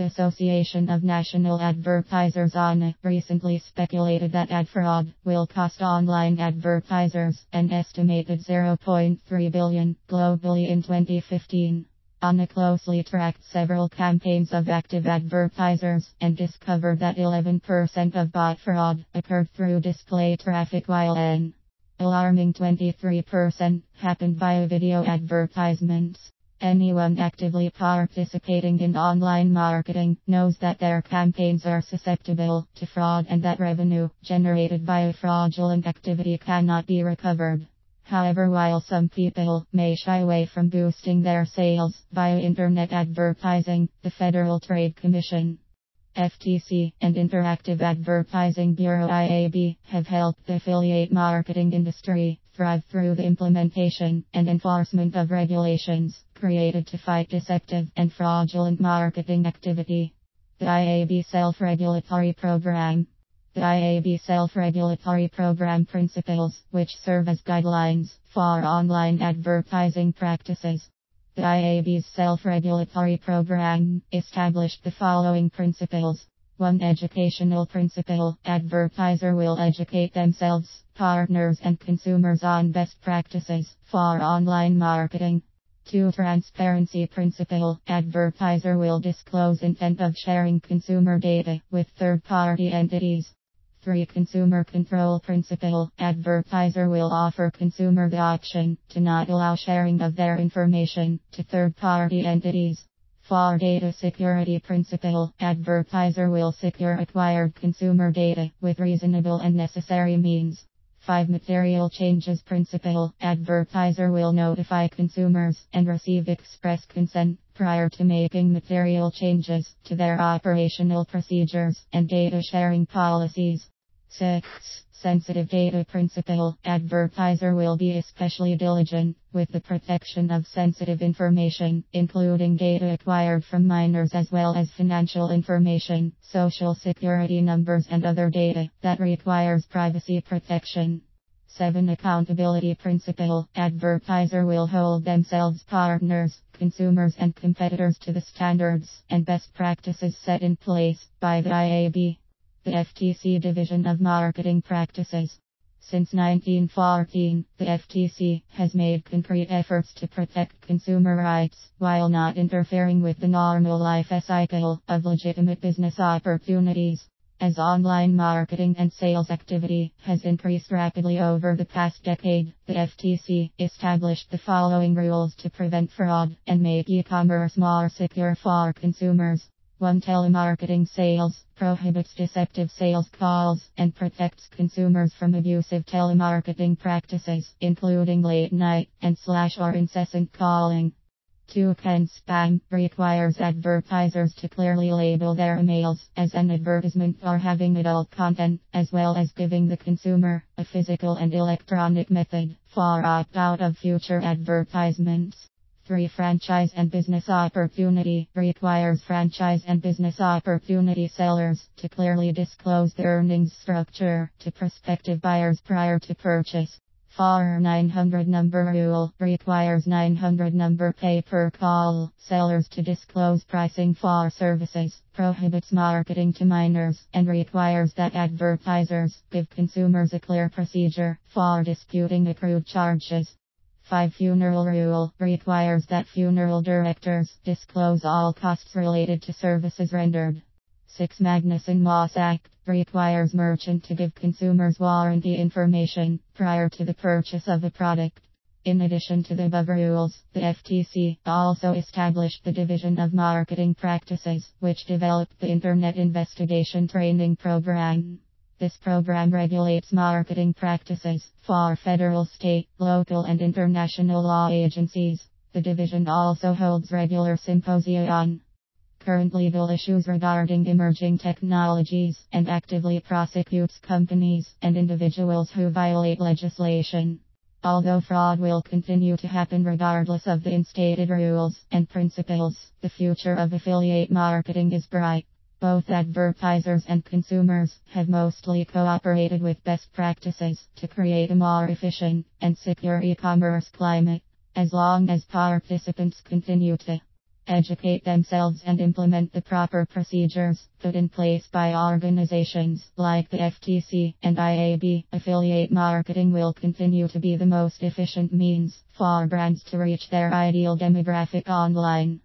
The Association of National Advertisers (ANA) recently speculated that ad fraud will cost online advertisers an estimated $0.3 billion globally in 2015. ANA closely tracked several campaigns of active advertisers and discovered that 11% of bot fraud occurred through display traffic while an alarming 23% happened via video advertisements. Anyone actively participating in online marketing knows that their campaigns are susceptible to fraud and that revenue generated via fraudulent activity cannot be recovered. However, while some people may shy away from boosting their sales via internet advertising, the Federal Trade Commission, FTC, and Interactive Advertising Bureau (IAB) have helped the affiliate marketing industry thrive through the implementation and enforcement of regulations created to fight deceptive and fraudulent marketing activity. The IAB Self-Regulatory Program. The IAB Self-Regulatory Program principles, which serve as guidelines for online advertising practices. The IAB's Self-Regulatory Program established the following principles. 1. Educational principle. Advertiser will educate themselves, partners and consumers on best practices for online marketing. 2. Transparency principle. Advertiser will disclose intent of sharing consumer data with third-party entities. 3. Consumer control principle. Advertiser will offer consumer the option to not allow sharing of their information to third-party entities. 4. Data security principle. Advertiser will secure acquired consumer data with reasonable and necessary means. 5. Material changes principle. Advertiser will notify consumers and receive express consent prior to making material changes to their operational procedures and data sharing policies. 6. Sensitive data principle. Advertiser will be especially diligent with the protection of sensitive information, including data acquired from minors as well as financial information, social security numbers and other data that requires privacy protection. 7. Accountability principle. Advertiser will hold themselves, partners, consumers and competitors to the standards and best practices set in place by the IAB, the FTC Division of Marketing Practices. Since 1914, the FTC has made concrete efforts to protect consumer rights while not interfering with the normal life cycle of legitimate business opportunities. As online marketing and sales activity has increased rapidly over the past decade, the FTC established the following rules to prevent fraud and make e-commerce more secure for consumers. 1. Telemarketing sales prohibits deceptive sales calls and protects consumers from abusive telemarketing practices, including late night and or incessant calling. 2. Spam requires advertisers to clearly label their emails as an advertisement or having adult content, as well as giving the consumer a physical and electronic method for opt-out of future advertisements. 3. Franchise and business opportunity requires franchise and business opportunity sellers to clearly disclose the earnings structure to prospective buyers prior to purchase. 4. 900 number rule requires 900 number pay per call sellers to disclose pricing for services, prohibits marketing to minors, and requires that advertisers give consumers a clear procedure for disputing accrued charges. 5. Funeral rule requires that funeral directors disclose all costs related to services rendered. 6. Magnuson-Moss Act requires merchant to give consumers warranty information prior to the purchase of a product. In addition to the above rules, the FTC also established the Division of Marketing Practices, which developed the Internet Investigation Training Program. This program regulates marketing practices for federal, state, local, and international law agencies. The division also holds regular symposia on current legal issues regarding emerging technologies and actively prosecutes companies and individuals who violate legislation. Although fraud will continue to happen regardless of the instated rules and principles, the future of affiliate marketing is bright. Both advertisers and consumers have mostly cooperated with best practices to create a more efficient and secure e-commerce climate. As long as participants continue to educate themselves and implement the proper procedures put in place by organizations like the FTC and IAB. Affiliate marketing will continue to be the most efficient means for brands to reach their ideal demographic online.